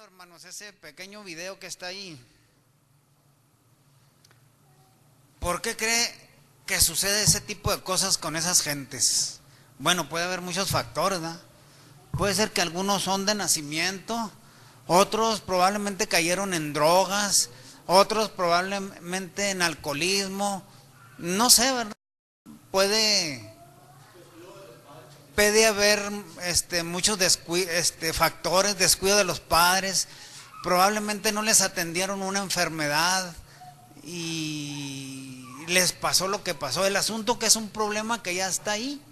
hermanos, ese pequeño video que está ahí. ¿Por qué cree que sucede ese tipo de cosas con esas gentes? Bueno, puede haber muchos factores, ¿verdad? Puede ser que algunos son de nacimiento, otros probablemente cayeron en drogas, otros probablemente en alcoholismo, no sé, ¿verdad? Puede haber muchos factores, descuido de los padres, probablemente no les atendieron una enfermedad y les pasó lo que pasó. El asunto que es un problema que ya está ahí.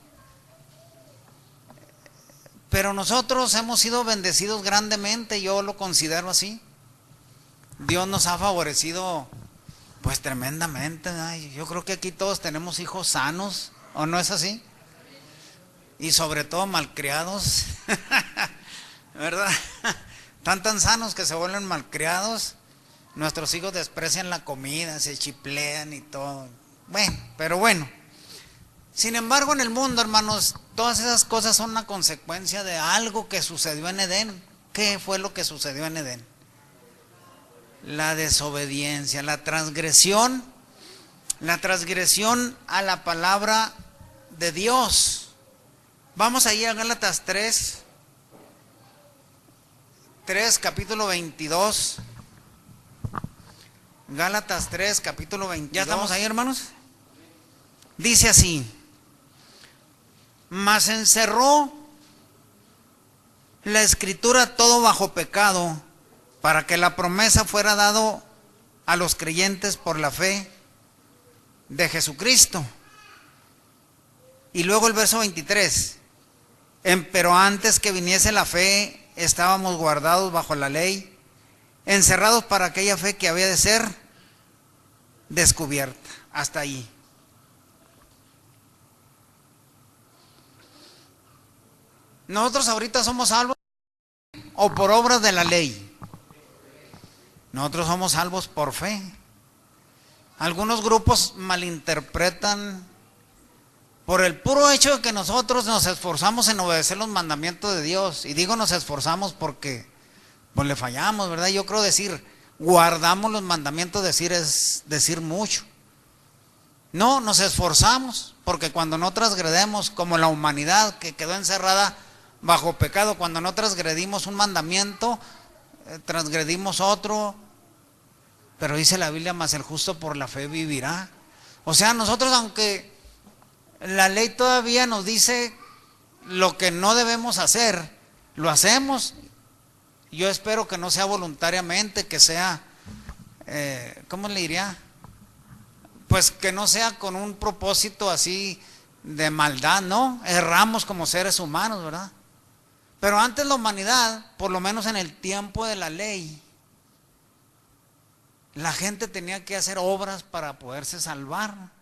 Pero nosotros hemos sido bendecidos grandemente, yo lo considero así. Dios nos ha favorecido pues tremendamente, ¿verdad? Yo creo que aquí todos tenemos hijos sanos, ¿o no es así? Y sobre todo malcriados, ¿verdad? Están tan sanos que se vuelven malcriados. Nuestros hijos desprecian la comida, se chiplean y todo. Bueno, pero bueno. Sin embargo, en el mundo, hermanos, todas esas cosas son una consecuencia de algo que sucedió en Edén. ¿Qué fue lo que sucedió en Edén? La desobediencia, la transgresión a la palabra de Dios. Vamos a ir a Gálatas 3, capítulo 22. Gálatas 3, capítulo 22. ¿Ya estamos ahí, hermanos? Dice así: mas encerró la Escritura todo bajo pecado, para que la promesa fuera dado a los creyentes por la fe de Jesucristo. Y luego el verso 23. Pero antes que viniese la fe, estábamos guardados bajo la ley, encerrados para aquella fe que había de ser descubierta. Hasta ahí. Nosotros ahorita somos salvos o por obras de la ley. Nosotros somos salvos por fe. Algunos grupos malinterpretan por el puro hecho de que nosotros nos esforzamos en obedecer los mandamientos de Dios. Y digo nos esforzamos porque pues le fallamos, ¿verdad? Yo creo decir guardamos los mandamientos, es decir mucho. No, nos esforzamos porque cuando no transgredemos, como la humanidad que quedó encerrada bajo pecado, cuando no transgredimos un mandamiento, transgredimos otro. Pero dice la Biblia, mas el justo por la fe vivirá. O sea, nosotros, aunque la ley todavía nos dice lo que no debemos hacer, lo hacemos. Yo espero que no sea voluntariamente, que sea, ¿cómo le diría? Pues que no sea con un propósito así de maldad, ¿no? Erramos como seres humanos, ¿verdad? Pero antes la humanidad, por lo menos en el tiempo de la ley, la gente tenía que hacer obras para poderse salvar.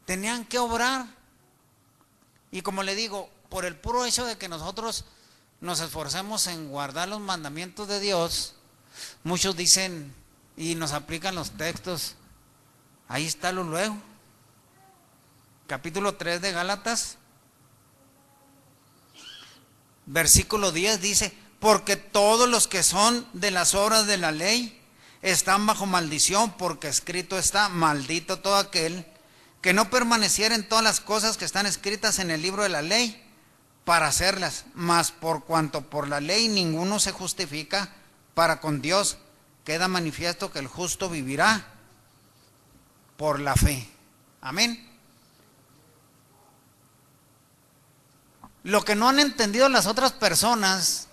Tenían que obrar. Y como le digo, por el puro hecho de que nosotros nos esforcemos en guardar los mandamientos de Dios, muchos dicen y nos aplican los textos. Ahí está lo luego. Capítulo 3 de Gálatas, versículo 10 dice: porque todos los que son de las obras de la ley están bajo maldición, porque escrito está: maldito todo aquel que no permaneciera en todas las cosas que están escritas en el libro de la ley para hacerlas. Mas por cuanto por la ley ninguno se justifica para con Dios, queda manifiesto que el justo vivirá por la fe. Amén. Lo que no han entendido las otras personas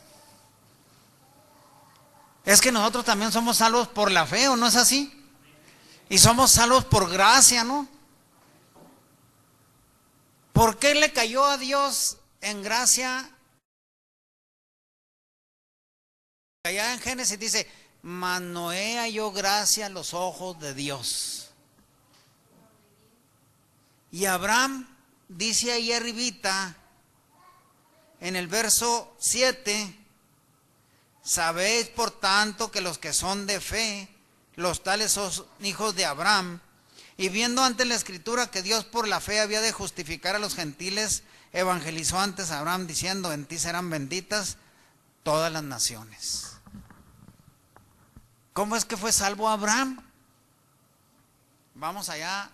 es que nosotros también somos salvos por la fe, ¿o no es así? Y somos salvos por gracia, ¿no? ¿Por qué le cayó a Dios en gracia? Allá en Génesis dice: mas Noé halló gracia a los ojos de Dios. Y Abraham dice ahí arribita, en el verso 7, sabéis por tanto que los que son de fe, los tales son hijos de Abraham. Y viendo antes la Escritura que Dios por la fe había de justificar a los gentiles, evangelizó antes a Abraham diciendo: en ti serán benditas todas las naciones. ¿Cómo es que fue salvo Abraham? Vamos allá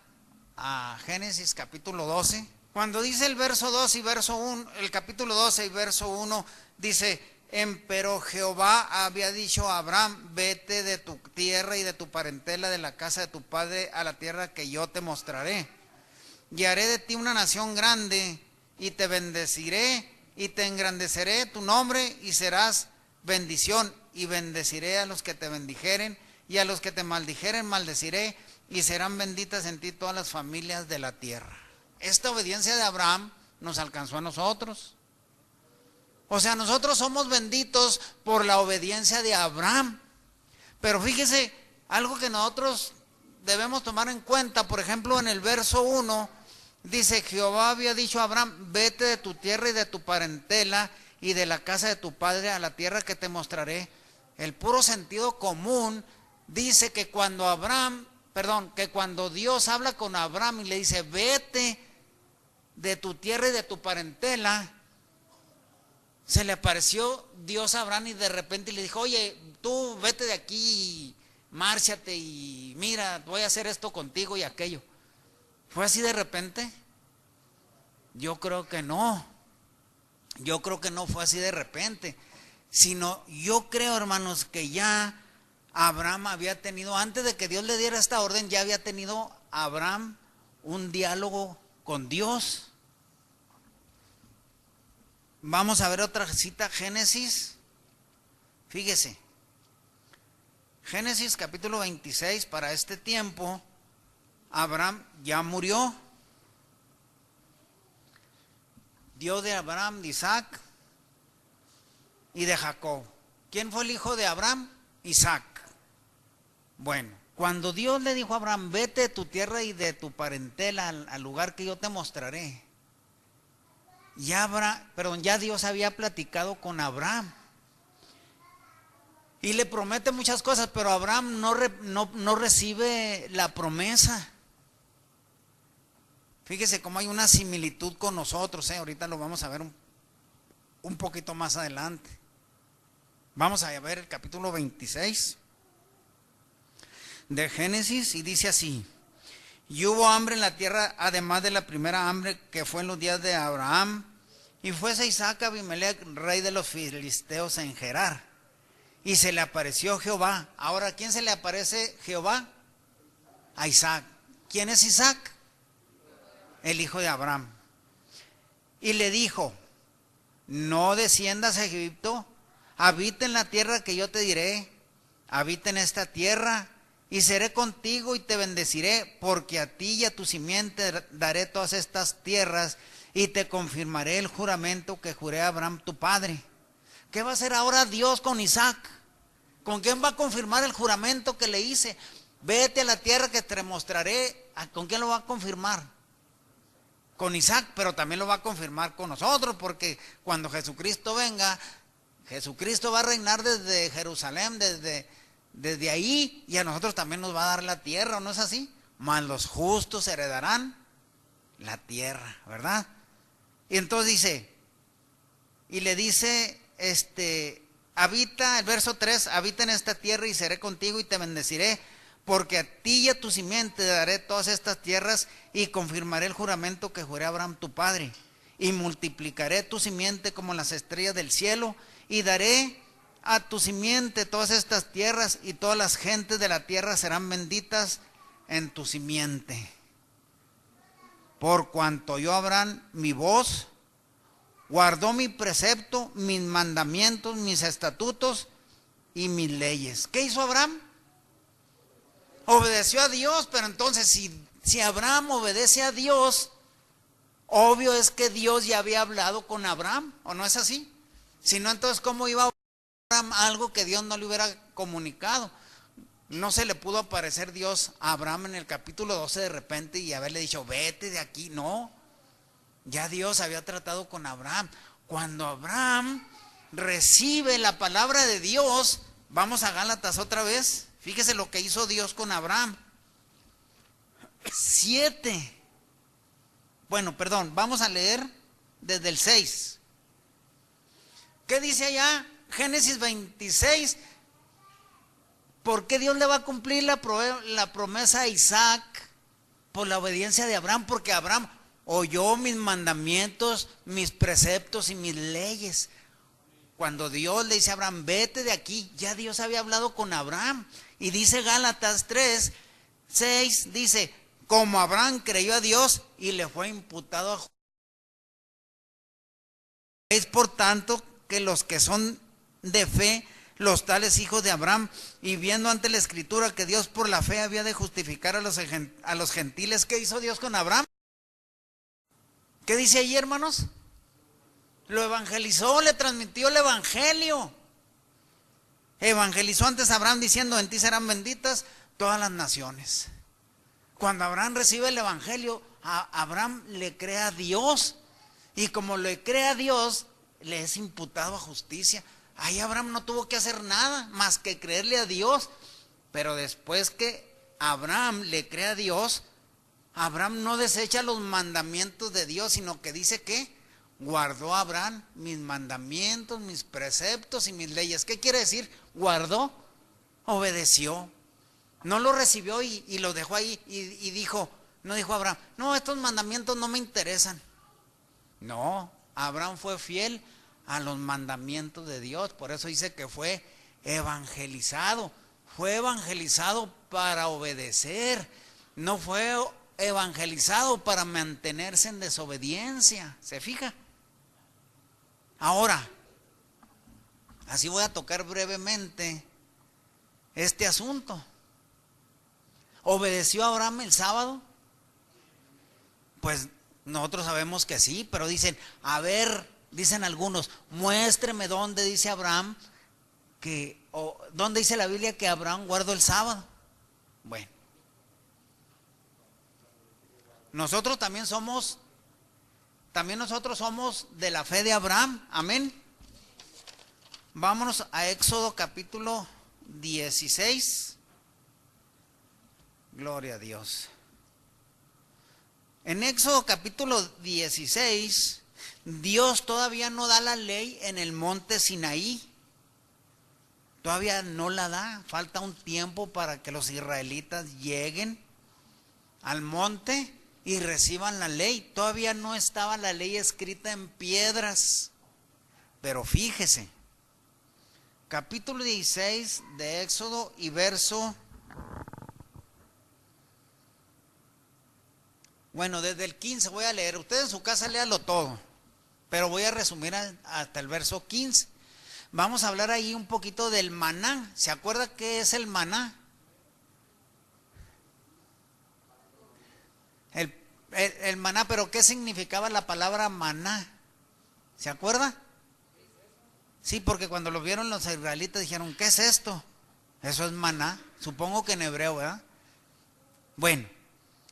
a Génesis capítulo 12. Cuando dice el verso 2 y verso 1, el capítulo 12 y verso 1, dice: Empero Jehová había dicho a Abraham: vete de tu tierra y de tu parentela, de la casa de tu padre, a la tierra que yo te mostraré. Y haré de ti una nación grande, y te bendeciré, y te engrandeceré tu nombre, y serás bendición. Y bendeciré a los que te bendijeren, y a los que te maldijeren maldeciré, y serán benditas en ti todas las familias de la tierra. Esta obediencia de Abraham nos alcanzó a nosotros. O sea, nosotros somos benditos por la obediencia de Abraham. Pero fíjese, algo que nosotros debemos tomar en cuenta, por ejemplo, en el verso 1, dice: Jehová había dicho a Abraham: vete de tu tierra y de tu parentela y de la casa de tu padre a la tierra que te mostraré. El puro sentido común dice que cuando Dios habla con Abraham y le dice: vete de tu tierra y de tu parentela, se le apareció Dios a Abraham y de repente le dijo: oye, tú vete de aquí, márchate y mira, voy a hacer esto contigo y aquello. ¿Fue así de repente? Yo creo que no. Yo creo que no fue así de repente, sino yo creo, hermanos, que ya Abraham había tenido, antes de que Dios le diera esta orden, ya había tenido Abraham un diálogo con Dios. Vamos a ver otra cita, Génesis. Fíjese, Génesis capítulo 26, para este tiempo, Abraham ya murió. Dios de Abraham, de Isaac y de Jacob. ¿Quién fue el hijo de Abraham? Isaac. Bueno, cuando Dios le dijo a Abraham: vete de tu tierra y de tu parentela al lugar que yo te mostraré, ya Dios había platicado con Abraham y le promete muchas cosas, pero Abraham no recibe la promesa. Fíjese cómo hay una similitud con nosotros, ahorita lo vamos a ver un poquito más adelante. Vamos a ver el capítulo 26 de Génesis y dice así: y hubo hambre en la tierra, además de la primera hambre que fue en los días de Abraham, y fuese Isaac a Abimelech, rey de los filisteos, en Gerar, y se le apareció Jehová. Ahora, ¿a quién se le aparece Jehová? A Isaac. ¿Quién es Isaac? El hijo de Abraham. Y le dijo: no desciendas a Egipto, habita en la tierra que yo te diré, habita en esta tierra, y seré contigo y te bendeciré, porque a ti y a tu simiente daré todas estas tierras, y te confirmaré el juramento que juré a Abraham tu padre. ¿Qué va a hacer ahora Dios con Isaac? ¿Con quién va a confirmar el juramento que le hice? Vete a la tierra que te mostraré. ¿Con quién lo va a confirmar? Con Isaac, pero también lo va a confirmar con nosotros, porque cuando Jesucristo venga, Jesucristo va a reinar desde Jerusalén, desde ahí, y a nosotros también nos va a dar la tierra, ¿no es así? Mas los justos heredarán la tierra, ¿verdad? Y entonces dice, y le dice, habita, el verso 3, habita en esta tierra y seré contigo y te bendeciré, porque a ti y a tu simiente daré todas estas tierras, y confirmaré el juramento que juré a Abraham tu padre, y multiplicaré tu simiente como las estrellas del cielo, y daré a tu simiente todas estas tierras, y todas las gentes de la tierra serán benditas en tu simiente. Por cuanto oyó Abraham mi voz, guardó mi precepto, mis mandamientos, mis estatutos y mis leyes. ¿Qué hizo Abraham? Obedeció a Dios. Pero entonces si Abraham obedece a Dios, obvio es que Dios ya había hablado con Abraham, ¿o no es así? Si no, entonces ¿cómo iba a Abraham algo que Dios no le hubiera comunicado? No se le pudo aparecer Dios a Abraham en el capítulo 12 de repente y haberle dicho: vete de aquí. No, ya Dios había tratado con Abraham. Cuando Abraham recibe la palabra de Dios, vamos a Gálatas otra vez. Fíjese lo que hizo Dios con Abraham. 7. Bueno, perdón, vamos a leer desde el 6. ¿Qué dice allá? Génesis 26. ¿Por qué Dios le va a cumplir la promesa a Isaac? Por la obediencia de Abraham, porque Abraham oyó mis mandamientos, mis preceptos y mis leyes. Cuando Dios le dice a Abraham, vete de aquí, ya Dios había hablado con Abraham. Y dice Gálatas 3:6, dice, como Abraham creyó a Dios y le fue imputado a justicia. Es por tanto que los que son de fe, los tales hijos de Abraham, y viendo ante la escritura que Dios por la fe había de justificar a los gentiles, ¿qué hizo Dios con Abraham? ¿Qué dice ahí, hermanos? Lo evangelizó, le transmitió el evangelio. Evangelizó antes a Abraham diciendo, en ti serán benditas todas las naciones. Cuando Abraham recibe el evangelio, Abraham le cree a Dios. Y como le cree a Dios, le es imputado a justicia. Ahí Abraham no tuvo que hacer nada más que creerle a Dios. Pero después que Abraham le cree a Dios, Abraham no desecha los mandamientos de Dios, sino que dice que guardó a Abraham mis mandamientos, mis preceptos y mis leyes. ¿Qué quiere decir? Guardó, obedeció. No lo recibió y lo dejó ahí y dijo, no dijo Abraham, no, estos mandamientos no me interesan. No, Abraham fue fiel a los mandamientos de Dios, por eso dice que fue evangelizado para obedecer, no fue evangelizado para mantenerse en desobediencia, ¿se fija? Ahora, así voy a tocar brevemente este asunto. ¿Obedeció Abraham el sábado? Pues nosotros sabemos que sí, pero dicen, a ver, dicen algunos, muéstreme dónde dice Abraham dónde dice la Biblia que Abraham guardó el sábado. Bueno, nosotros somos de la fe de Abraham, amén. Vámonos a Éxodo capítulo 16. Gloria a Dios. En Éxodo capítulo 16, Dios todavía no da la ley en el monte Sinaí. Todavía no la da. Falta un tiempo para que los israelitas lleguen al monte y reciban la ley. Todavía no estaba la ley escrita en piedras. Pero fíjese, capítulo 16 de Éxodo y verso... Bueno, desde el 15 voy a leer. Ustedes en su casa léanlo todo, pero voy a resumir hasta el verso 15. Vamos a hablar ahí un poquito del maná. ¿Se acuerda qué es el maná? El maná, pero ¿qué significaba la palabra maná? ¿Se acuerda? Sí, porque cuando lo vieron los israelitas dijeron, ¿qué es esto? Eso es maná, supongo que en hebreo, ¿verdad? Bueno,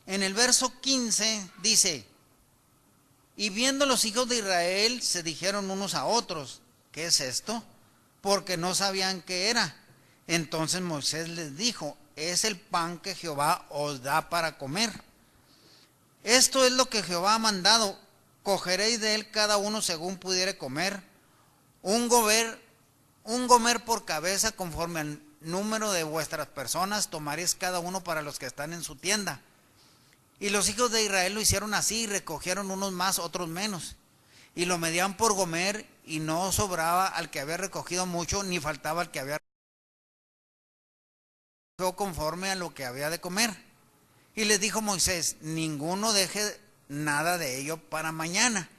en el verso 15 dice, y viendo los hijos de Israel se dijeron unos a otros, ¿qué es esto? Porque no sabían qué era. Entonces Moisés les dijo, es el pan que Jehová os da para comer. Esto es lo que Jehová ha mandado, cogeréis de él cada uno según pudiere comer, un gomer por cabeza conforme al número de vuestras personas, tomaréis cada uno para los que están en su tienda. Y los hijos de Israel lo hicieron así, y recogieron unos más, otros menos. Y lo medían por gomer, y no sobraba al que había recogido mucho, ni faltaba al que había recogido conforme a lo que había de comer. Y les dijo Moisés, ninguno deje nada de ello para mañana.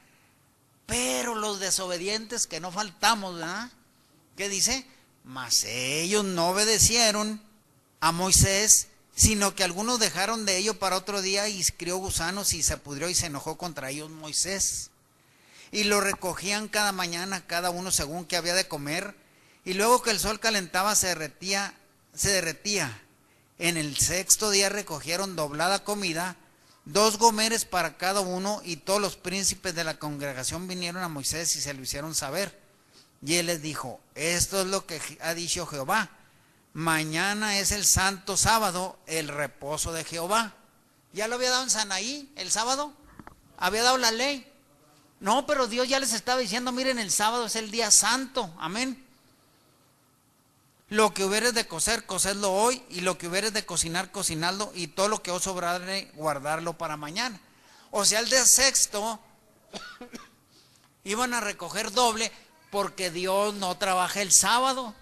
Pero los desobedientes, que no faltamos, ¿verdad? ¿Qué dice? Mas ellos no obedecieron a Moisés, sino que algunos dejaron de ello para otro día y crió gusanos y se pudrió y se enojó contra ellos Moisés. Y lo recogían cada mañana, cada uno según que había de comer, y luego que el sol calentaba se derretía. En el sexto día recogieron doblada comida, 2 gomeres para cada uno, y todos los príncipes de la congregación vinieron a Moisés y se lo hicieron saber. Y él les dijo, esto es lo que ha dicho Jehová. Mañana es el santo sábado, el reposo de Jehová. ¿Ya lo había dado en Sinaí el sábado? ¿Había dado la ley? No, pero Dios ya les estaba diciendo, miren, el sábado es el día santo, amén. Lo que hubieres de cocer, cocedlo hoy, y lo que hubieres de cocinar, cocinadlo, y todo lo que os sobrare, guardarlo para mañana. O sea, el día sexto iban a recoger doble, porque Dios no trabaja el sábado.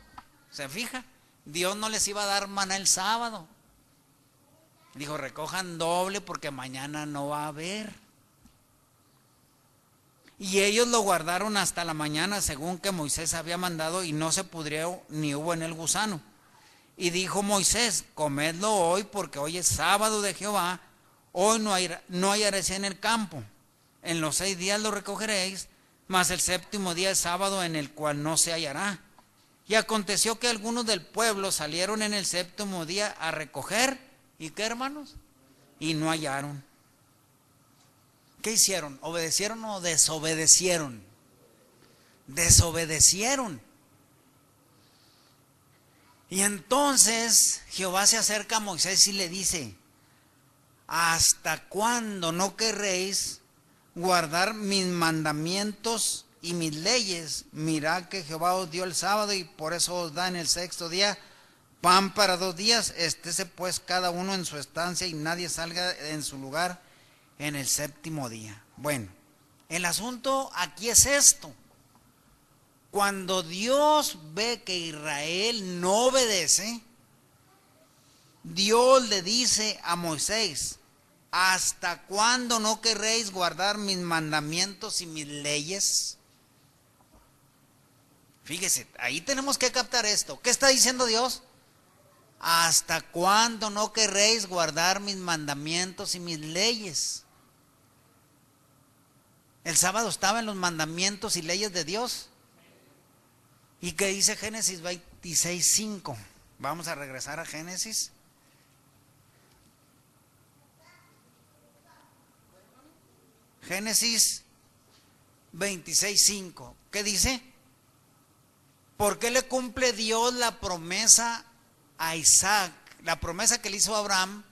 ¿Se fija? Dios no les iba a dar maná el sábado. Dijo, recojan doble porque mañana no va a haber. Y ellos lo guardaron hasta la mañana, según que Moisés había mandado, y no se pudrió ni hubo en él gusano. Y dijo Moisés, comedlo hoy, porque hoy es sábado de Jehová, hoy no hallaréis en el campo. En los 6 días lo recogeréis, mas el séptimo día es sábado, en el cual no se hallará. Y aconteció que algunos del pueblo salieron en el séptimo día a recoger, ¿y qué, hermanos? Y no hallaron. ¿Qué hicieron? ¿Obedecieron o desobedecieron? Desobedecieron. Y entonces Jehová se acerca a Moisés y le dice, ¿hasta cuándo no querréis guardar mis mandamientos y mis leyes? Mirad que Jehová os dio el sábado y por eso os da en el 6º día pan para 2 días. Estése pues cada uno en su estancia y nadie salga en su lugar en el 7º día. Bueno, el asunto aquí es esto. Cuando Dios ve que Israel no obedece, Dios le dice a Moisés, ¿hasta cuándo no querréis guardar mis mandamientos y mis leyes? Fíjese, ahí tenemos que captar esto. ¿Qué está diciendo Dios? ¿Hasta cuándo no querréis guardar mis mandamientos y mis leyes? El sábado estaba en los mandamientos y leyes de Dios. ¿Y qué dice Génesis 26:5? Vamos a regresar a Génesis. Génesis 26:5. ¿Qué dice? ¿Por qué le cumple Dios la promesa a Isaac? La promesa que le hizo a Abraham,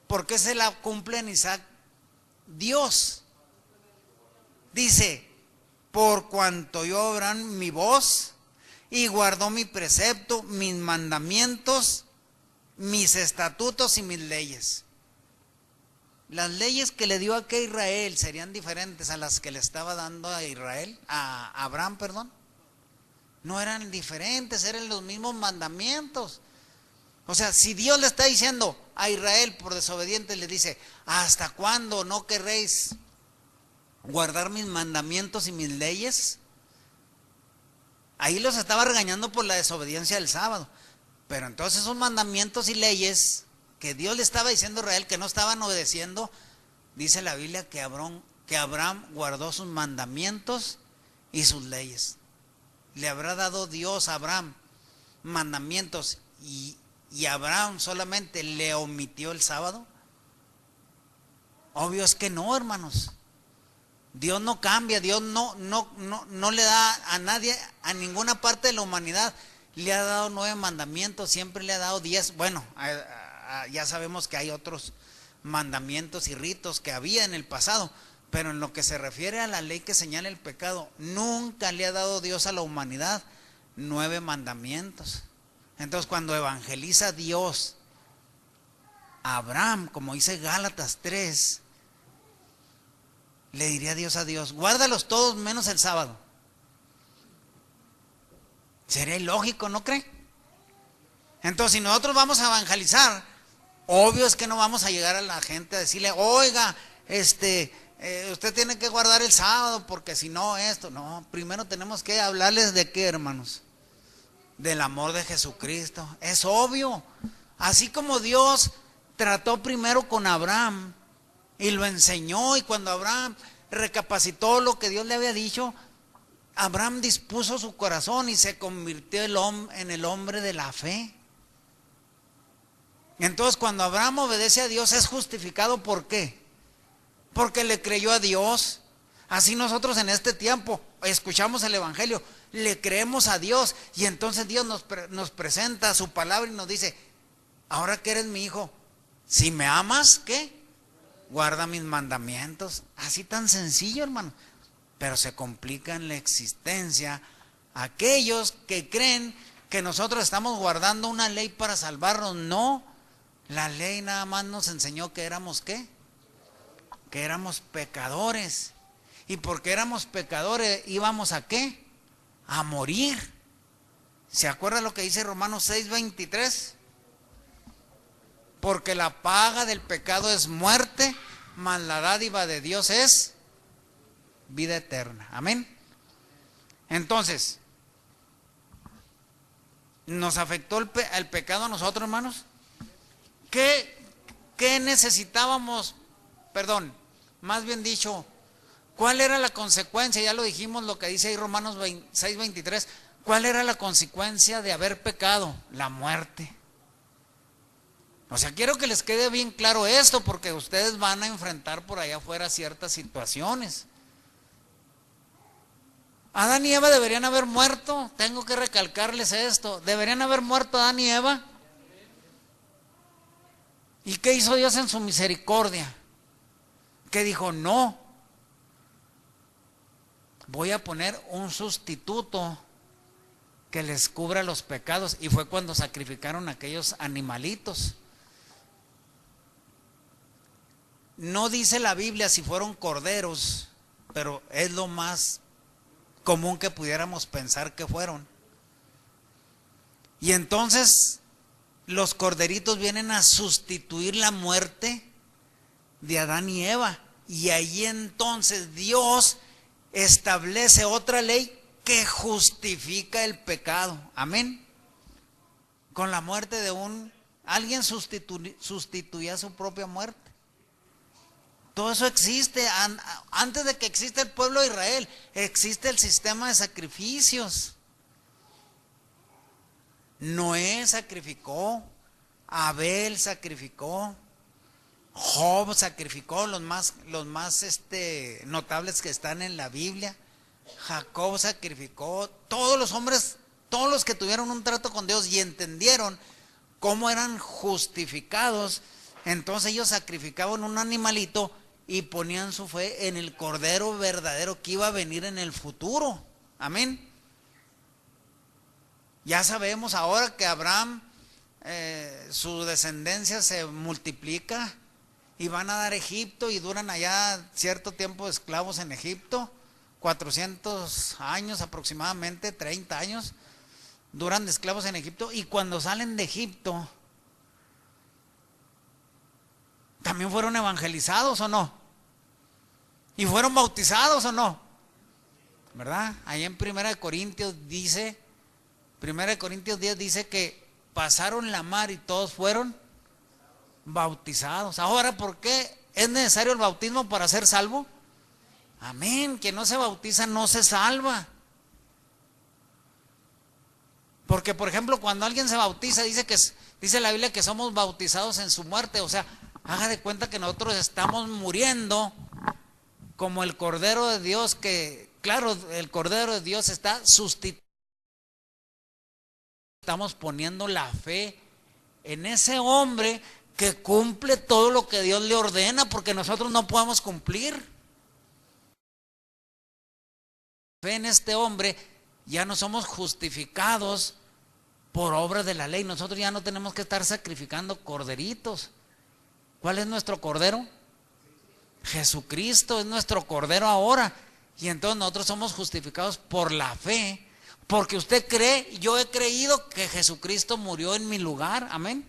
¿por qué se la cumple en Isaac Dios? Dice, por cuanto oyó Abraham mi voz y guardó mi precepto, mis mandamientos, mis estatutos y mis leyes. Las leyes que le dio a Israel serían diferentes a las que le estaba dando a Abraham, perdón. No eran diferentes, eran los mismos mandamientos. O sea, si Dios le está diciendo a Israel por desobediente, le dice, ¿hasta cuándo no querréis guardar mis mandamientos y mis leyes? Ahí los estaba regañando por la desobediencia del sábado. Pero entonces esos mandamientos y leyes que Dios le estaba diciendo a Israel que no estaban obedeciendo, dice la Biblia que Abraham guardó sus mandamientos y sus leyes. ¿Le habrá dado Dios a Abraham mandamientos y Abraham solamente le omitió el sábado? Obvio es que no, hermanos. Dios no cambia, Dios no le da a nadie, a ninguna parte de la humanidad le ha dado 9 mandamientos, siempre le ha dado 10. Bueno, ya sabemos que hay otros mandamientos y ritos que había en el pasado, pero en lo que se refiere a la ley que señala el pecado, nunca le ha dado Dios a la humanidad 9 mandamientos. Entonces cuando evangeliza Dios a Abraham, como dice Gálatas 3, le diría Dios a Dios, guárdalos todos menos el sábado. Sería ilógico, ¿no cree? Entonces, si nosotros vamos a evangelizar, obvio es que no vamos a llegar a la gente a decirle, oiga, usted tiene que guardar el sábado porque si no esto. No, primero tenemos que hablarles de qué, hermanos, del amor de Jesucristo. Es obvio. Así como Dios trató primero con Abraham y lo enseñó, y cuando Abraham recapacitó lo que Dios le había dicho, Abraham dispuso su corazón y se convirtió en el hombre de la fe. Entonces cuando Abraham obedece a Dios es justificado. ¿Por qué? Porque le creyó a Dios. Así nosotros en este tiempo escuchamos el evangelio, le creemos a Dios, y entonces Dios nos presenta su palabra y nos dice, ahora que eres mi hijo, si me amas, ¿qué? Guarda mis mandamientos. Así tan sencillo, hermano. Pero se complica en la existencia aquellos que creen que nosotros estamos guardando una ley para salvarnos. No, la ley nada más nos enseñó que éramos ¿qué? Que éramos pecadores. Y porque éramos pecadores íbamos a ¿qué? A morir. ¿Se acuerda lo que dice Romanos 6:23? Porque la paga del pecado es muerte, mas la dádiva de Dios es vida eterna. Amén. Entonces, ¿nos afectó el pecado a nosotros, hermanos? ¿Qué necesitábamos? Perdón, más bien dicho, ¿cuál era la consecuencia? Ya lo dijimos, lo que dice ahí Romanos 6:23. ¿Cuál era la consecuencia de haber pecado? La muerte. O sea, quiero que les quede bien claro esto, porque ustedes van a enfrentar por allá afuera ciertas situaciones. Adán y Eva deberían haber muerto. Tengo que recalcarles esto. Deberían haber muerto Adán y Eva. ¿Y qué hizo Dios en su misericordia? Que dijo, no, voy a poner un sustituto que les cubra los pecados. Y fue cuando sacrificaron aquellos animalitos. No dice la Biblia si fueron corderos, pero es lo más común que pudiéramos pensar que fueron. Y entonces los corderitos vienen a sustituir la muerte de Adán y Eva. Y ahí entonces Dios establece otra ley que justifica el pecado. Amén. Con la muerte de alguien sustituía su propia muerte. Todo eso existe. Antes de que exista el pueblo de Israel, existe el sistema de sacrificios. Noé sacrificó, Abel sacrificó, Job sacrificó, los más notables que están en la Biblia. Jacob sacrificó. Todos los hombres, todos los que tuvieron un trato con Dios y entendieron cómo eran justificados, entonces ellos sacrificaban un animalito y ponían su fe en el Cordero verdadero que iba a venir en el futuro. Amén. Ya sabemos ahora que Abraham, su descendencia se multiplica y van a dar Egipto y duran allá cierto tiempo de esclavos en Egipto, 400 años aproximadamente, 30 años, duran de esclavos en Egipto. Y cuando salen de Egipto, ¿también fueron evangelizados o no? ¿Y fueron bautizados o no? ¿Verdad? Ahí en 1 Corintios 10 dice que pasaron la mar y todos fueron bautizados. Ahora, ¿por qué es necesario el bautismo para ser salvo? Amén. Quien no se bautiza no se salva. Porque, por ejemplo, cuando alguien se bautiza, dice la Biblia que somos bautizados en su muerte. O sea, haga de cuenta que nosotros estamos muriendo como el Cordero de Dios, que, claro, el Cordero de Dios está sustituyendo. Estamos poniendo la fe en ese hombre que cumple todo lo que Dios le ordena, porque nosotros no podemos cumplir. Fe en este hombre, ya no somos justificados por obra de la ley. Nosotros ya no tenemos que estar sacrificando corderitos. ¿Cuál es nuestro cordero? Jesucristo es nuestro cordero ahora. Y entonces nosotros somos justificados por la fe, porque usted cree, yo he creído que Jesucristo murió en mi lugar. Amén.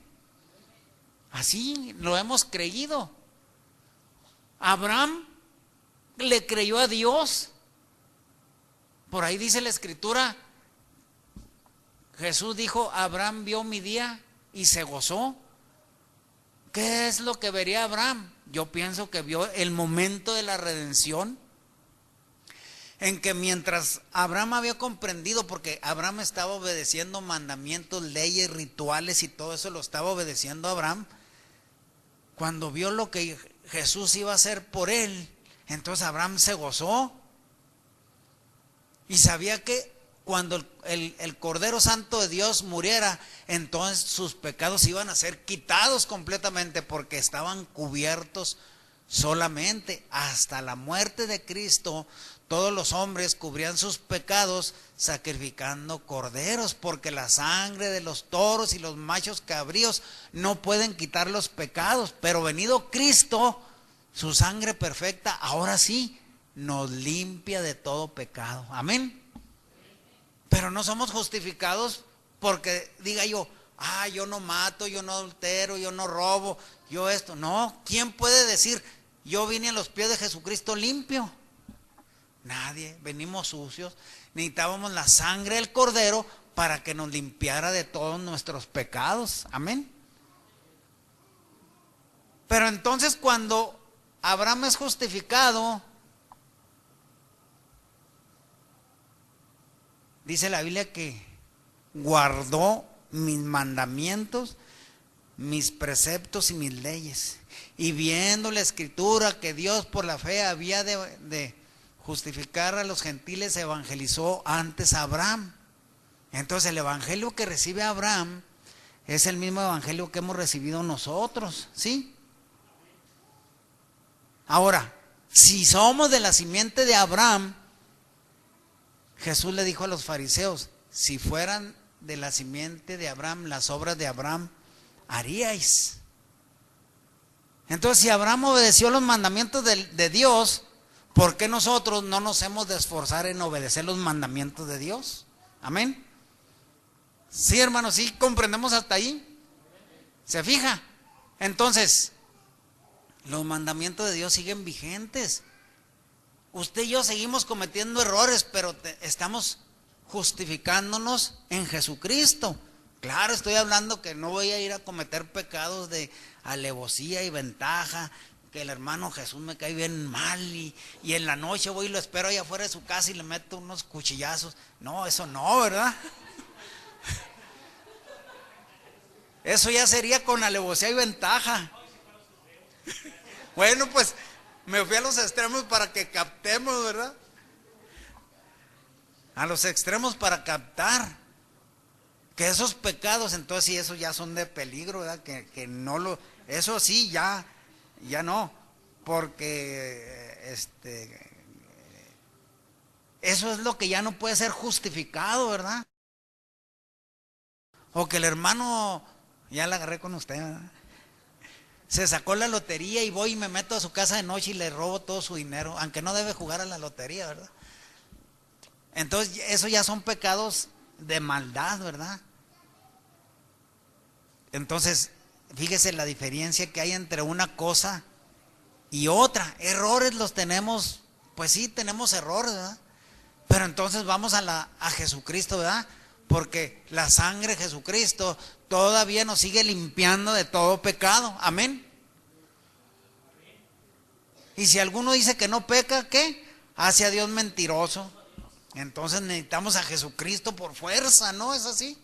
Así lo hemos creído. Abraham le creyó a Dios. Por ahí dice la Escritura, Jesús dijo, Abraham vio mi día y se gozó. ¿Qué es lo que vería Abraham? Yo pienso que vio el momento de la redención, en que mientras Abraham había comprendido, porque Abraham estaba obedeciendo mandamientos, leyes, rituales y todo eso lo estaba obedeciendo Abraham, cuando vio lo que Jesús iba a hacer por él, entonces Abraham se gozó y sabía que cuando el Cordero Santo de Dios muriera, entonces sus pecados iban a ser quitados completamente, porque estaban cubiertos solamente hasta la muerte de Cristo. todos los hombres cubrían sus pecados sacrificando corderos, porque la sangre de los toros y los machos cabríos no pueden quitar los pecados. Pero venido Cristo, su sangre perfecta, ahora sí, nos limpia de todo pecado. Amén. Pero no somos justificados porque diga yo, yo no mato, yo no adultero, yo no robo, yo esto. No, ¿quién puede decir, yo vine a los pies de Jesucristo limpio? Nadie, venimos sucios. Necesitábamos la sangre del cordero para que nos limpiara de todos nuestros pecados. Amén. Pero entonces cuando Abraham es justificado, dice la Biblia que guardó mis mandamientos, mis preceptos y mis leyes. Y viendo la escritura que Dios por la fe había de justificar a los gentiles, evangelizó antes a Abraham. Entonces el evangelio que recibe Abraham es el mismo evangelio que hemos recibido nosotros, ¿sí? Ahora, si somos de la simiente de Abraham, Jesús le dijo a los fariseos, si fueran de la simiente de Abraham, las obras de Abraham haríais. Entonces, si Abraham obedeció los mandamientos de Dios, ¿por qué nosotros no nos hemos de esforzar en obedecer los mandamientos de Dios? Amén. Sí, hermanos, sí, comprendemos hasta ahí. ¿Se fija? Entonces, los mandamientos de Dios siguen vigentes. Usted y yo seguimos cometiendo errores, pero estamos justificándonos en Jesucristo. Claro, estoy hablando que no voy a ir a cometer pecados de alevosía y ventaja, que el hermano Jesús me cae bien mal y en la noche voy y lo espero allá afuera de su casa y le meto unos cuchillazos. No, eso no, ¿verdad? Eso ya sería con alevosía y ventaja. Bueno, pues me fui a los extremos para que captemos, ¿verdad? A los extremos para captar que esos pecados, entonces sí, esos ya son de peligro, ¿verdad? Que no lo, eso sí, ya no, porque eso es lo que ya no puede ser justificado, ¿verdad? O que el hermano, ya la agarré con usted, ¿verdad? Se sacó la lotería y voy y me meto a su casa de noche y le robo todo su dinero, aunque no debe jugar a la lotería, ¿verdad? Entonces, eso ya son pecados de maldad, ¿verdad? Entonces, fíjese la diferencia que hay entre una cosa y otra. Errores los tenemos, pues sí, tenemos errores, ¿verdad? Pero entonces vamos a Jesucristo, ¿verdad? Porque la sangre de Jesucristo todavía nos sigue limpiando de todo pecado. Amén. Y si alguno dice que no peca, ¿qué? Hace a Dios mentiroso. Entonces necesitamos a Jesucristo por fuerza, ¿no es así?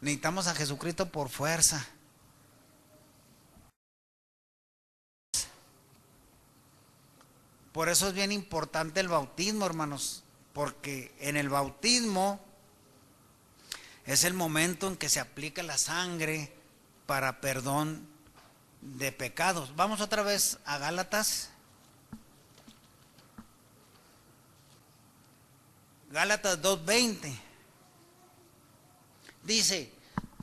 Necesitamos a Jesucristo por fuerza. Por eso es bien importante el bautismo, hermanos, porque en el bautismo es el momento en que se aplica la sangre para perdón de pecados. Vamos otra vez a Gálatas. Gálatas 2:20. Dice,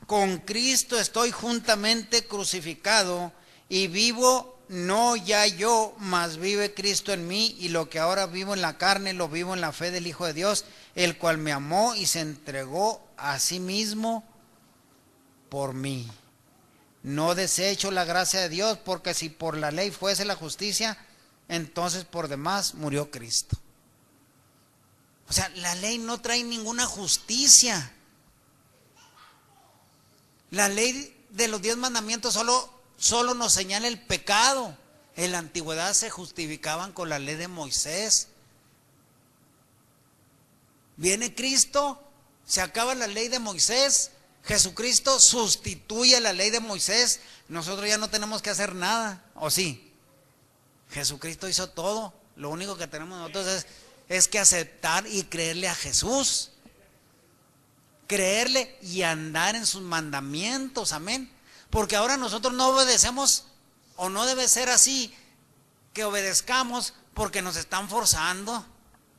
con Cristo estoy juntamente crucificado y vivo no ya yo, mas vive Cristo en mí, y lo que ahora vivo en la carne lo vivo en la fe del Hijo de Dios, el cual me amó y se entregó a sí mismo por mí. No desecho la gracia de Dios, porque si por la ley fuese la justicia, entonces por demás murió Cristo. O sea, la ley no trae ninguna justicia. La ley de los 10 mandamientos solo nos señala el pecado. En la antigüedad se justificaban con la ley de Moisés. Viene Cristo, se acaba la ley de Moisés, Jesucristo sustituye la ley de Moisés. Nosotros ya no tenemos que hacer nada, ¿o sí? Jesucristo hizo todo. Lo único que tenemos nosotros es que aceptar y creerle a Jesús. Creerle y andar en sus mandamientos, amén. Porque ahora nosotros no obedecemos, o no debe ser así, que obedezcamos porque nos están forzando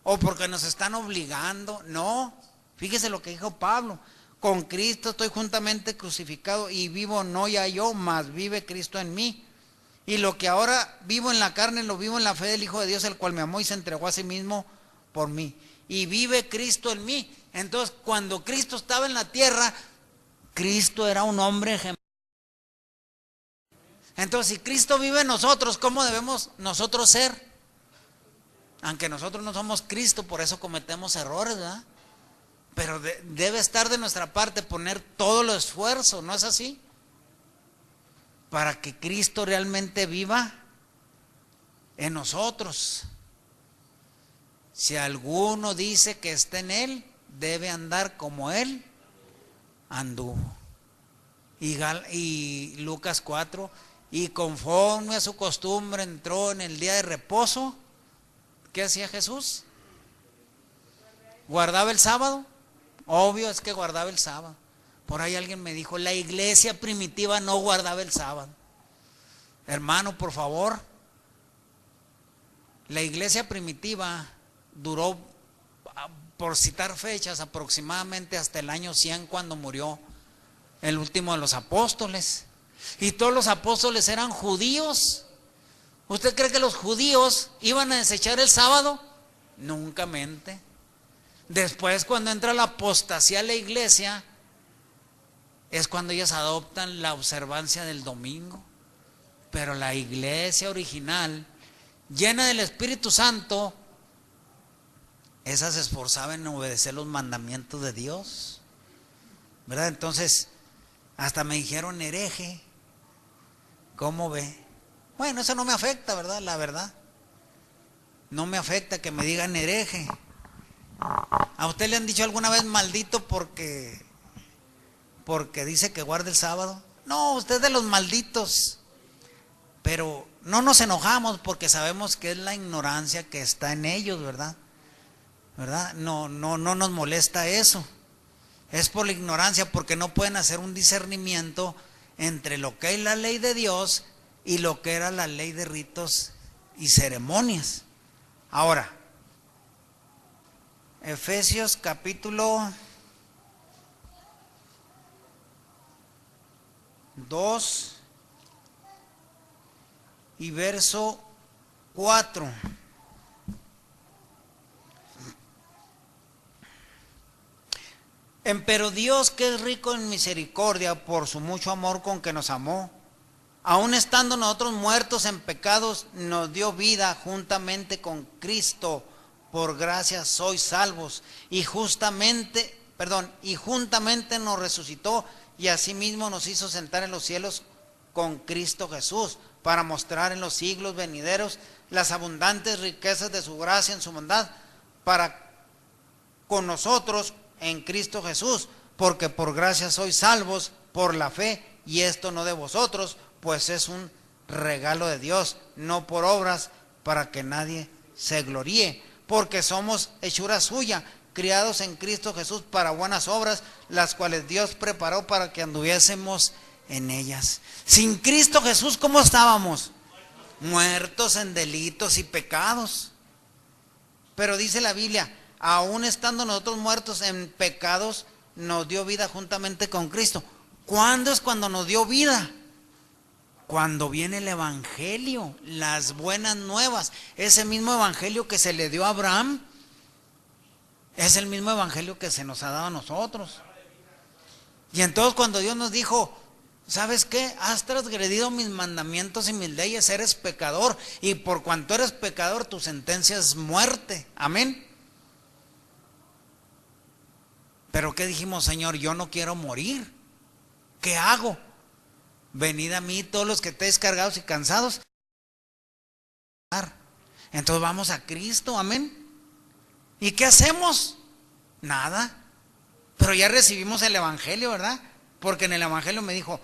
o porque nos están obligando. No, fíjese lo que dijo Pablo: con Cristo estoy juntamente crucificado y vivo no ya yo, mas vive Cristo en mí. Y lo que ahora vivo en la carne, lo vivo en la fe del Hijo de Dios, el cual me amó y se entregó a sí mismo por mí. Y vive Cristo en mí. Entonces, cuando Cristo estaba en la tierra, Cristo era un hombre ejemplar. Entonces, si Cristo vive en nosotros, ¿cómo debemos nosotros ser? Aunque nosotros no somos Cristo, por eso cometemos errores, ¿verdad? Pero debe estar de nuestra parte poner todo el esfuerzo, ¿no es así? Para que Cristo realmente viva en nosotros. Si alguno dice que está en Él, debe andar como Él anduvo. Y Lucas 4, y conforme a su costumbre entró en el día de reposo. ¿Qué hacía Jesús? ¿Guardaba el sábado? Obvio es que guardaba el sábado. Por ahí alguien me dijo, la iglesia primitiva no guardaba el sábado. Hermano, por favor, la iglesia primitiva duró, por citar fechas, aproximadamente hasta el año 100, cuando murió el último de los apóstoles. Y todos los apóstoles eran judíos. ¿Usted cree que los judíos iban a desechar el sábado? Nunca mente. Después, cuando entra la apostasía a la iglesia, es cuando ellos adoptan la observancia del domingo. Pero la iglesia original, llena del Espíritu Santo, esa se esforzaba en obedecer los mandamientos de Dios, ¿verdad? Entonces, hasta me dijeron hereje. ¿Cómo ve? Bueno, eso no me afecta, ¿verdad? La verdad, no me afecta que me digan hereje. ¿A usted le han dicho alguna vez maldito porque dice que guarda el sábado? No, usted es de los malditos. Pero no nos enojamos porque sabemos que es la ignorancia que está en ellos, ¿verdad? ¿Verdad? No nos molesta eso. Es por la ignorancia, porque no pueden hacer un discernimiento entre lo que es la ley de Dios y lo que era la ley de ritos y ceremonias. Ahora, Efesios capítulo 2 y verso 4. Empero Dios, que es rico en misericordia, por su mucho amor con que nos amó, aun estando nosotros muertos en pecados, nos dio vida juntamente con Cristo. Por gracia sois salvos. Y juntamente nos resucitó, y asimismo nos hizo sentar en los cielos con Cristo Jesús, para mostrar en los siglos venideros las abundantes riquezas de su gracia en su bondad para con nosotros en Cristo Jesús, porque por gracia sois salvos por la fe, y esto no de vosotros, pues es un regalo de Dios, no por obras, para que nadie se gloríe, porque somos hechura suya, criados en Cristo Jesús para buenas obras, las cuales Dios preparó para que anduviésemos en ellas. Sin Cristo Jesús, ¿cómo estábamos? Muertos en delitos y pecados. Pero dice la Biblia, aún estando nosotros muertos en pecados, nos dio vida juntamente con Cristo. ¿Cuándo es cuando nos dio vida? Cuando viene el evangelio, las buenas nuevas. Ese mismo evangelio que se le dio a Abraham es el mismo evangelio que se nos ha dado a nosotros. Y entonces, cuando Dios nos dijo, ¿sabes qué? Has transgredido mis mandamientos y mis leyes, eres pecador, y por cuanto eres pecador, tu sentencia es muerte. Amén. Pero ¿qué dijimos? Señor, yo no quiero morir. ¿Qué hago? Venid a mí todos los que estéis cargados y cansados. Entonces vamos a Cristo, amén. ¿Y qué hacemos? Nada. Pero ya recibimos el evangelio, ¿verdad? Porque en el evangelio me dijo,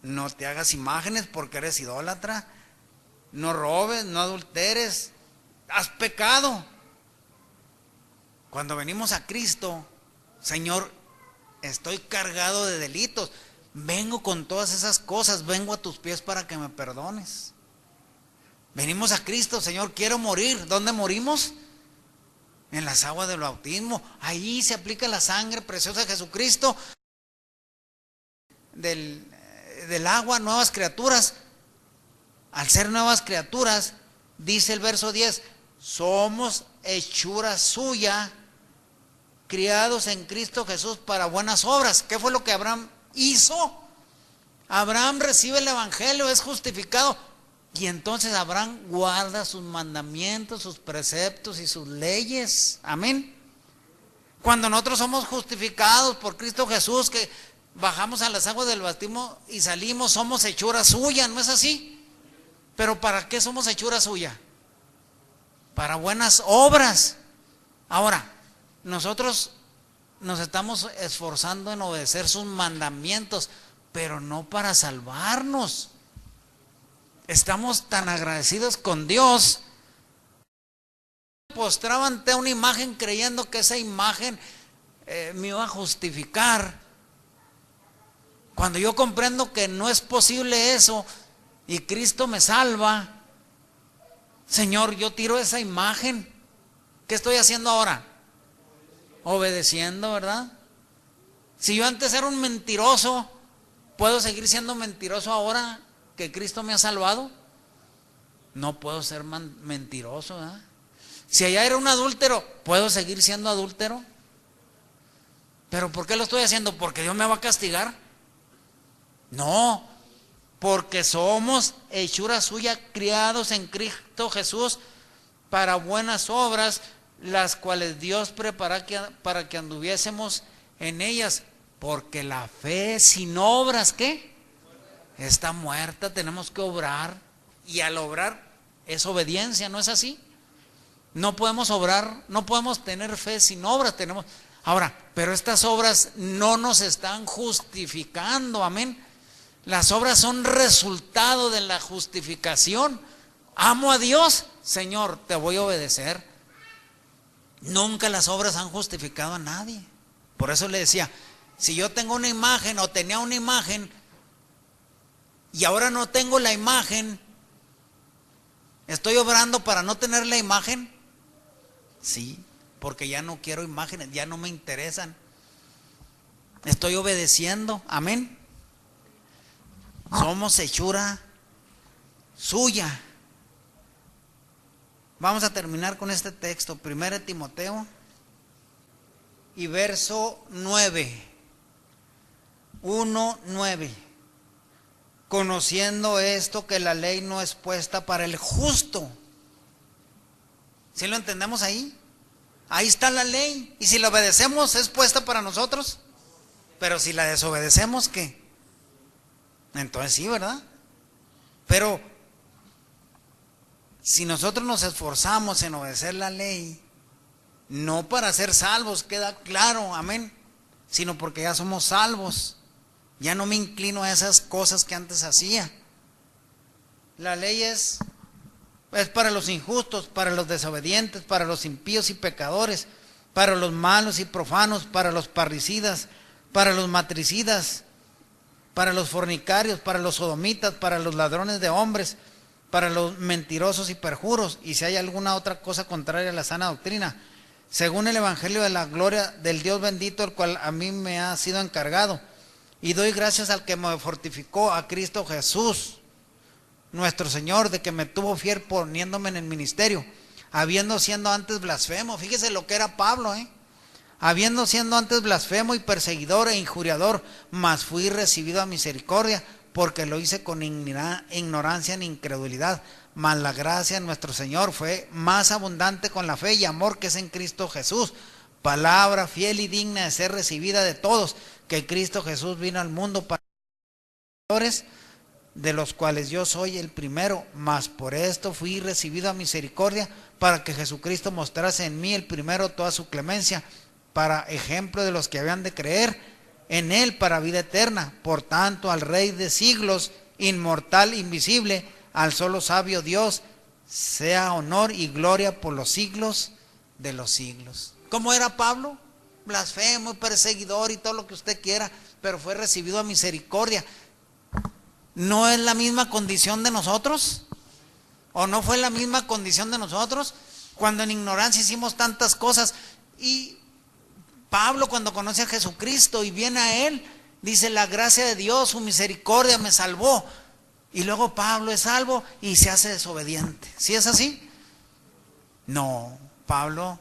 no te hagas imágenes porque eres idólatra, no robes, no adulteres, has pecado. Cuando venimos a Cristo, Señor, estoy cargado de delitos, vengo con todas esas cosas, vengo a tus pies para que me perdones. Venimos a Cristo, Señor, quiero morir. ¿Dónde morimos? En las aguas del bautismo. Ahí se aplica la sangre preciosa de Jesucristo. Del agua, nuevas criaturas. Al ser nuevas criaturas, dice el verso 10, somos hechura suya, criados en Cristo Jesús para buenas obras. ¿Qué fue lo que Abraham hizo? Abraham recibe el evangelio, es justificado, y entonces Abraham guarda sus mandamientos, sus preceptos y sus leyes. Amén. Cuando nosotros somos justificados por Cristo Jesús, que bajamos a las aguas del bautismo y salimos, somos hechura suya, ¿no es así? Pero ¿para qué somos hechura suya? Para buenas obras. Ahora, nosotros nos estamos esforzando en obedecer sus mandamientos, pero no para salvarnos. Estamos tan agradecidos con Dios. Postraba ante una imagen creyendo que esa imagen me iba a justificar. Cuando yo comprendo que no es posible eso y Cristo me salva, Señor, yo tiro esa imagen. ¿Qué estoy haciendo ahora? Obedeciendo, ¿verdad? Si yo antes era un mentiroso, ¿puedo seguir siendo mentiroso ahora que Cristo me ha salvado? No puedo ser mentiroso, ¿verdad? Si allá era un adúltero, ¿puedo seguir siendo adúltero? ¿Pero por qué lo estoy haciendo? ¿Porque Dios me va a castigar? No, porque somos hechura suya, criados en Cristo Jesús para buenas obras, las cuales Dios prepara para que anduviésemos en ellas. Porque la fe sin obras, ¿qué? Está muerta, tenemos que obrar. Y al obrar es obediencia, ¿no es así? No podemos obrar, no podemos tener fe sin obras. Ahora, pero estas obras no nos están justificando, amén. Las obras son resultado de la justificación. Amo a Dios, Señor, te voy a obedecer. Nunca las obras han justificado a nadie. Por eso le decía, si yo tengo una imagen o tenía una imagen y ahora no tengo la imagen, ¿estoy obrando para no tener la imagen? Sí, porque ya no quiero imágenes, ya no me interesan. Estoy obedeciendo, amén. Somos hechura suya. Vamos a terminar con este texto, 1 Timoteo y verso 9. 1:9. Conociendo esto, que la ley no es puesta para el justo. ¿Sí lo entendemos ahí? Ahí está la ley. Y si la obedecemos, es puesta para nosotros. Pero si la desobedecemos, ¿qué? Entonces sí, ¿verdad? Pero si nosotros nos esforzamos en obedecer la ley, no para ser salvos, queda claro, amén, sino porque ya somos salvos. Ya no me inclino a esas cosas que antes hacía. La ley es para los injustos, para los desobedientes, para los impíos y pecadores, para los malos y profanos, para los parricidas, para los matricidas, para los fornicarios, para los sodomitas, para los ladrones de hombres, para los mentirosos y perjuros, y si hay alguna otra cosa contraria a la sana doctrina, según el evangelio de la gloria del Dios bendito, el cual a mí me ha sido encargado. Y doy gracias al que me fortificó, a Cristo Jesús, nuestro Señor, de que me tuvo fiel poniéndome en el ministerio, habiendo siendo antes blasfemo. Fíjese lo que era Pablo, habiendo siendo antes blasfemo y perseguidor e injuriador, mas fui recibido a misericordia, porque lo hice con ignorancia ni incredulidad. Mas la gracia de nuestro Señor fue más abundante con la fe y amor que es en Cristo Jesús. Palabra fiel y digna de ser recibida de todos, que Cristo Jesús vino al mundo para pecadores, de los cuales yo soy el primero, mas por esto fui recibido a misericordia, para que Jesucristo mostrase en mí el primero toda su clemencia, para ejemplo de los que habían de creer en él para vida eterna. Por tanto, al Rey de siglos, inmortal, invisible, al solo sabio Dios, sea honor y gloria por los siglos de los siglos. ¿Cómo era Pablo? Blasfemo, perseguidor y todo lo que usted quiera, pero fue recibido a misericordia. ¿No es la misma condición de nosotros? ¿O no fue la misma condición de nosotros? Cuando en ignorancia hicimos tantas cosas. Y Pablo, cuando conoce a Jesucristo y viene a Él, dice: la gracia de Dios, su misericordia me salvó. Y luego Pablo es salvo y se hace desobediente. ¿Sí es así? No, Pablo,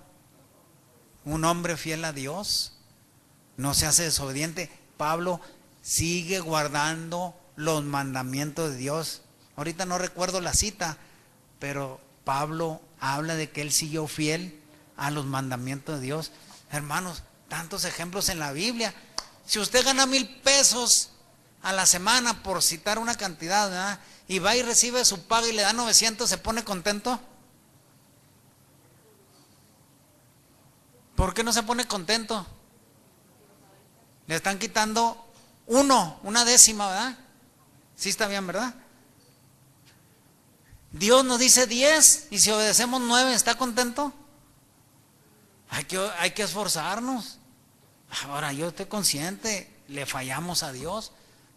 un hombre fiel a Dios, no se hace desobediente. Pablo sigue guardando los mandamientos de Dios. Ahorita no recuerdo la cita, pero Pablo habla de que él siguió fiel a los mandamientos de Dios. Hermanos, tantos ejemplos en la Biblia. Si usted gana 1,000 pesos a la semana, por citar una cantidad, ¿verdad?, y va y recibe su paga y le da 900, ¿se pone contento? ¿Por qué no se pone contento? Le están quitando una décima, ¿verdad? Sí está bien, ¿verdad? Dios nos dice 10 y si obedecemos 9, ¿está contento? Hay que esforzarnos. Ahora, yo estoy consciente, le fallamos a Dios.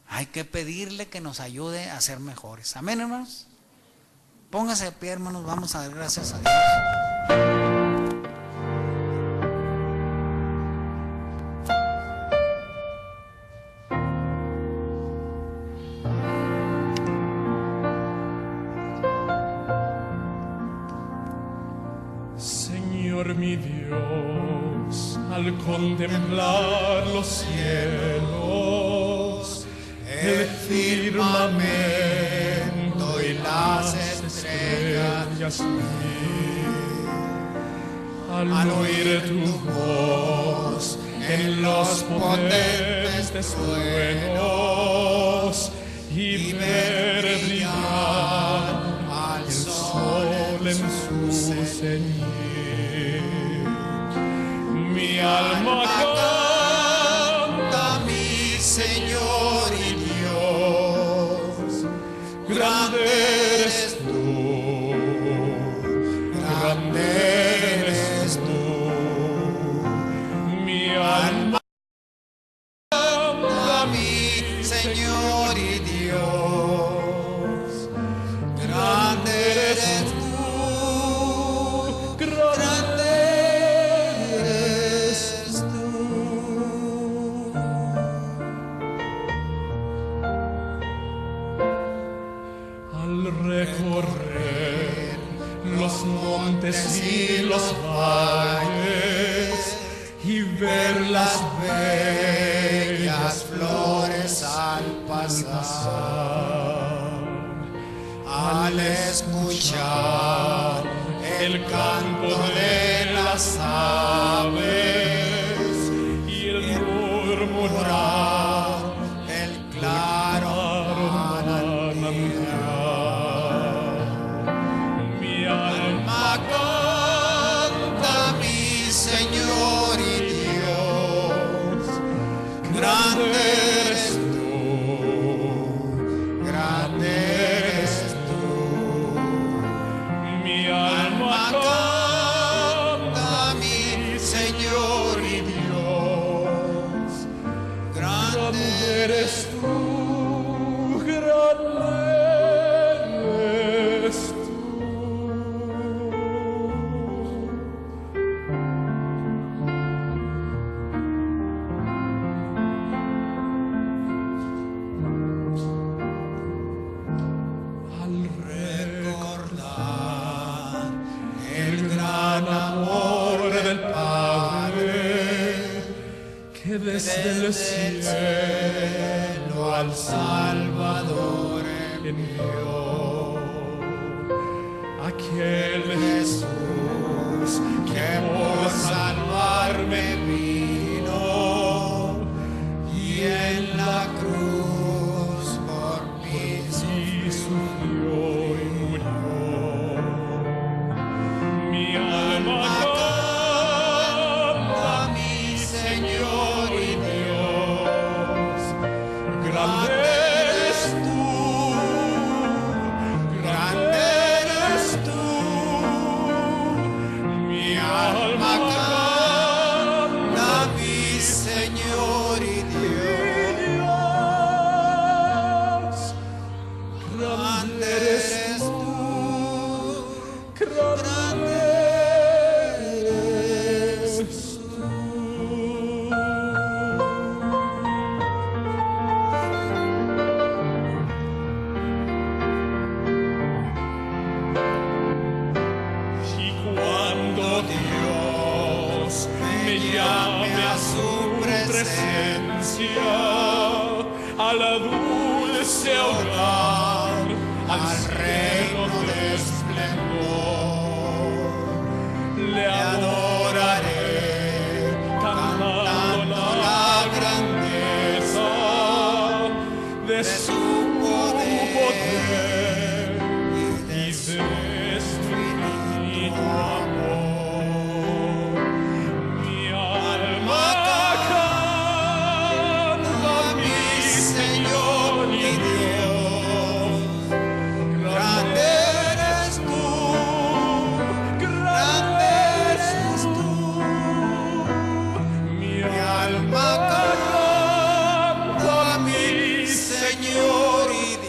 Hay que pedirle que nos ayude a ser mejores. Amén, hermanos. Póngase de pie, hermanos, vamos a dar gracias a Dios. Señor mi Dios, al contemplar los cielos, el firmamento y las estrellas, al oír tu voz en los potentes truenos y ver brillar al sol en su ceñir, mi alma canta, mi Señor y Dios, grande eres tú, grande eres tú, mi alma canta, mi Señor y Dios, grande eres tú, grande eres tú. Al recorrer los montes y los valles y ver las bellas flores al pasar, al escuchar el canto de las aves y el murmurar del claro manantial, mi alma canta, mi Señor y Dios, grande eres tú, grande eres tú, mi alma canta, mi Señor y Dios, grande eres tú, grande eres tú. Al recordar el gran amor del Padre que desde el cielo al Salvador envió, aquel Jesús que por salvarme vino y en la cruz por mí sufrió y murió, mi alma canta, mi Señor y Dios, grande eres tú, grande eres tú, mi alma canta, me llame a su presencia, a la dulce hogar, al reino de esplendor. Le adoraré cantando la grandeza de su poder y de su infinito amor. Mi alma canta a mi Señor y Dios. Grande eres tú, grande eres tú. Mi alma canta a mi Señor y Dios.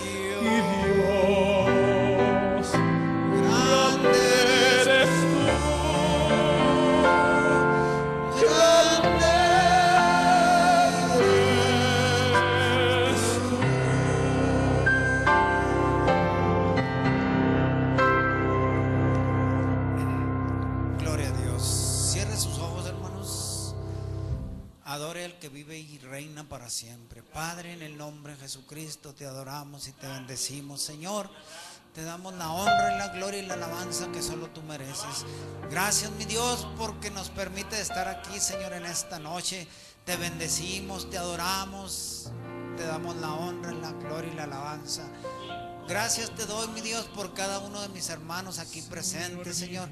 Grande eres tú, grande eres tú. Gloria a Dios. Cierre sus ojos, hermanos. Adore al que vive y reina para siempre. Padre, en el nombre de Jesucristo te adoramos y te bendecimos, Señor. Te damos la honra y la gloria y la alabanza que solo tú mereces. Gracias, mi Dios, porque nos permite estar aquí, Señor, en esta noche. Te bendecimos, te adoramos, te damos la honra, la gloria y la alabanza. Gracias te doy, mi Dios, por cada uno de mis hermanos aquí presentes, Señor.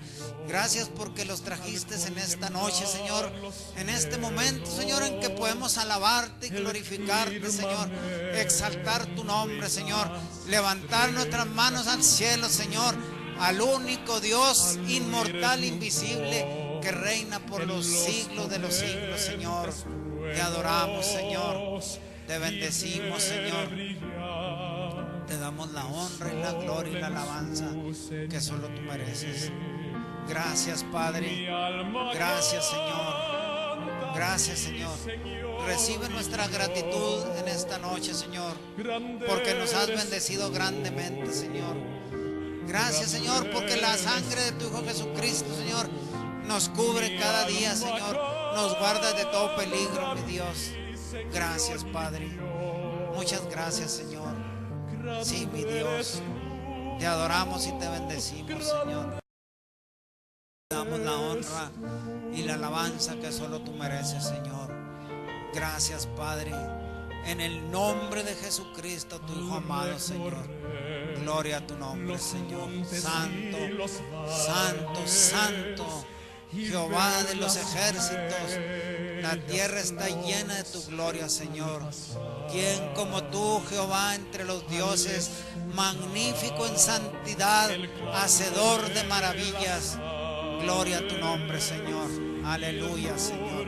Gracias porque los trajiste en esta noche, Señor. En este momento, Señor, en que podemos alabarte y glorificarte, Señor. Exaltar tu nombre, Señor. Levantar nuestras manos al cielo, Señor. Al único Dios inmortal, invisible, que reina por los siglos de los siglos, Señor. Te adoramos, Señor. Te bendecimos, Señor. Te damos la honra y la gloria y la alabanza que solo tú mereces. Gracias, Padre. Gracias, Señor. Gracias, Señor. Recibe nuestra gratitud en esta noche, Señor, porque nos has bendecido grandemente, Señor. Gracias, Señor, porque la sangre de tu Hijo Jesucristo, Señor, nos cubre cada día, Señor. Nos guarda de todo peligro, mi Dios. Gracias, Padre. Muchas gracias, Señor. Sí, mi Dios, te adoramos y te bendecimos, Señor. Te damos la honra y la alabanza que solo tú mereces, Señor. Gracias, Padre, en el nombre de Jesucristo, tu Hijo amado, Señor. Gloria a tu nombre, Señor. Santo, santo, santo, Jehová de los ejércitos. La tierra está llena de tu gloria, Señor. ¿Quién como tú, Jehová, entre los dioses, magnífico en santidad, hacedor de maravillas? Gloria a tu nombre, Señor. Aleluya, Señor.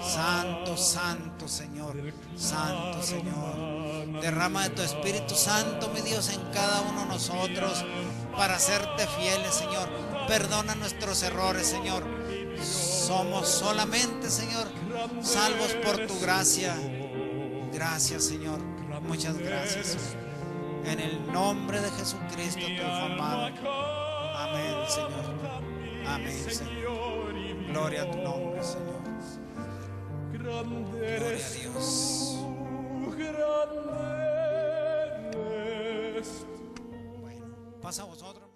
Santo, santo, Señor. Santo, Señor. Derrama de tu Espíritu Santo, mi Dios, en cada uno de nosotros para hacerte fieles, Señor. Perdona nuestros errores, Señor. Somos solamente, Señor, salvos por tu gracia. Gracias, Señor. Muchas gracias, Señor. En el nombre de Jesucristo, tu Hijo amado. Amén, Señor. Amén, Señor. Gloria a tu nombre, Señor. Gloria a Dios. Bueno, pasa a vosotros.